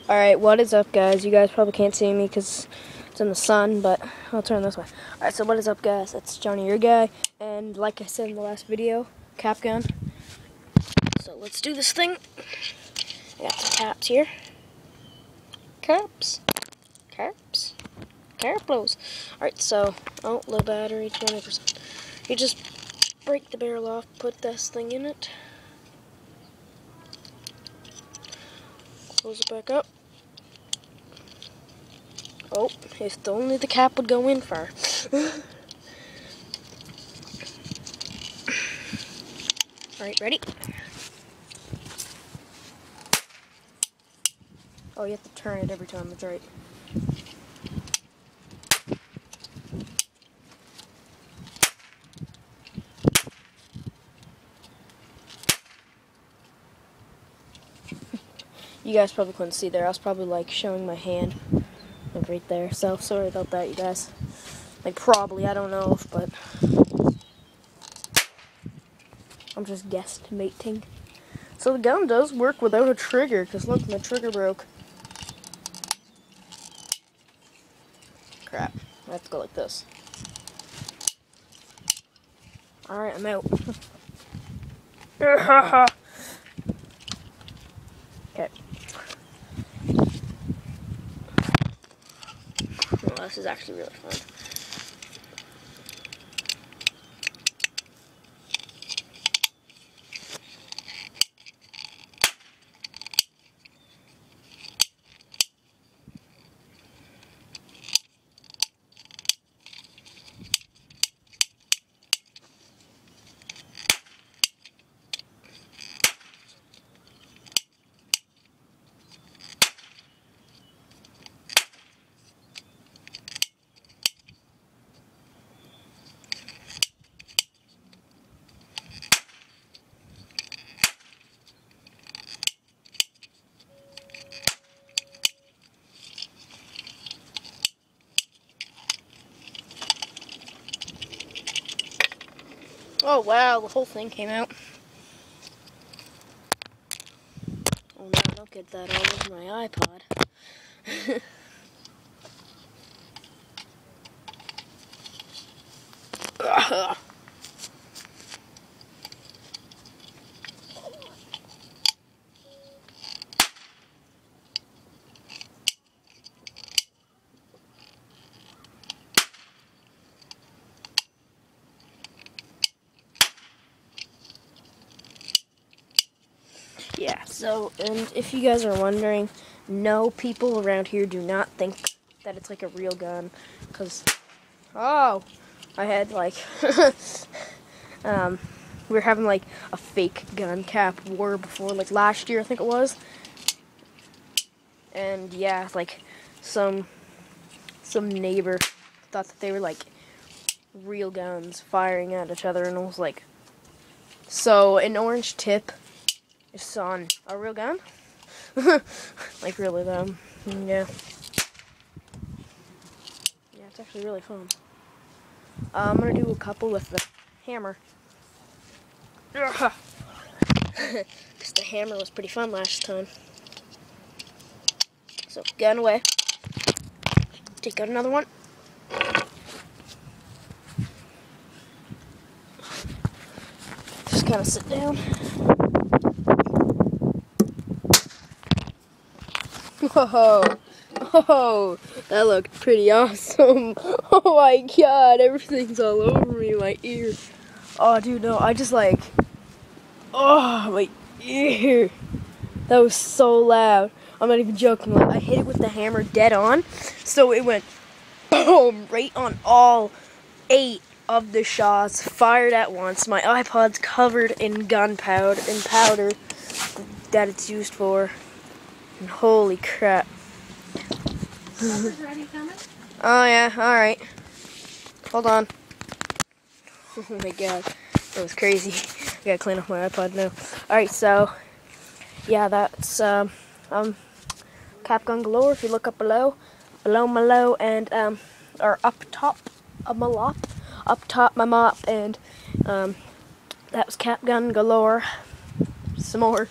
Alright, what is up, guys? You guys probably can't see me because it's in the sun, but I'll turn this way. Alright, so what is up, guys? It's Johnny, your guy, and like I said in the last video, cap gun. So let's do this thing. I got some caps here. Caps. Caraplos. Alright, so, low battery, 20%. You just break the barrel off, put this thing in it. Close it back up. Oh, if only the cap would go in far. Alright, ready? Oh, you have to turn it every time, that's right. You guys probably couldn't see there. I was probably like showing my hand like right there. So sorry about that, you guys. Like probably, I don't know, but I'm just guesstimating. So the gun does work without a trigger, because look, my trigger broke. Crap. I have to go like this. Alright, I'm out. Okay. Well, this is actually really fun. Oh wow, the whole thing came out. Oh no, don't get that all over my iPod. Yeah, so, and if you guys are wondering, no, people around here do not think that it's like a real gun, because, I had like, we were having like a fake gun cap war before, like last year I think it was, and yeah, like, some neighbor thought that they were like real guns firing at each other, and it was like, so an orange tip is on a real gun? Like really though. Yeah. Yeah, it's actually really fun. I'm gonna do a couple with the hammer. Because the hammer was pretty fun last time. So, gun away. Take out another one. Just kind of sit down. Whoa, oh, that looked pretty awesome. Oh my god, everything's all over me, my ear. Oh, dude, no, I just like, oh, my ear. That was so loud. I'm not even joking. Like, I hit it with the hammer dead on, so it went boom, right on all 8 of the shots, fired at once. My iPod's covered in gunpowder and powder that it's used for. And holy crap. Ready, coming? Oh yeah, alright. Hold on. Oh my god. That was crazy. I gotta clean up my iPod now. Alright, so yeah, that's Cap Gun Galore. If you look up below my low, and or up top of my lop. Up top my mop, and that was Cap Gun Galore. Some more.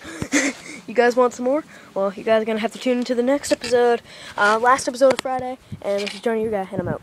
You you guys want some more, well, you guys are going to have to tune into the next episode, last episode of Friday, and this is Johnny, your guy, and I'm out.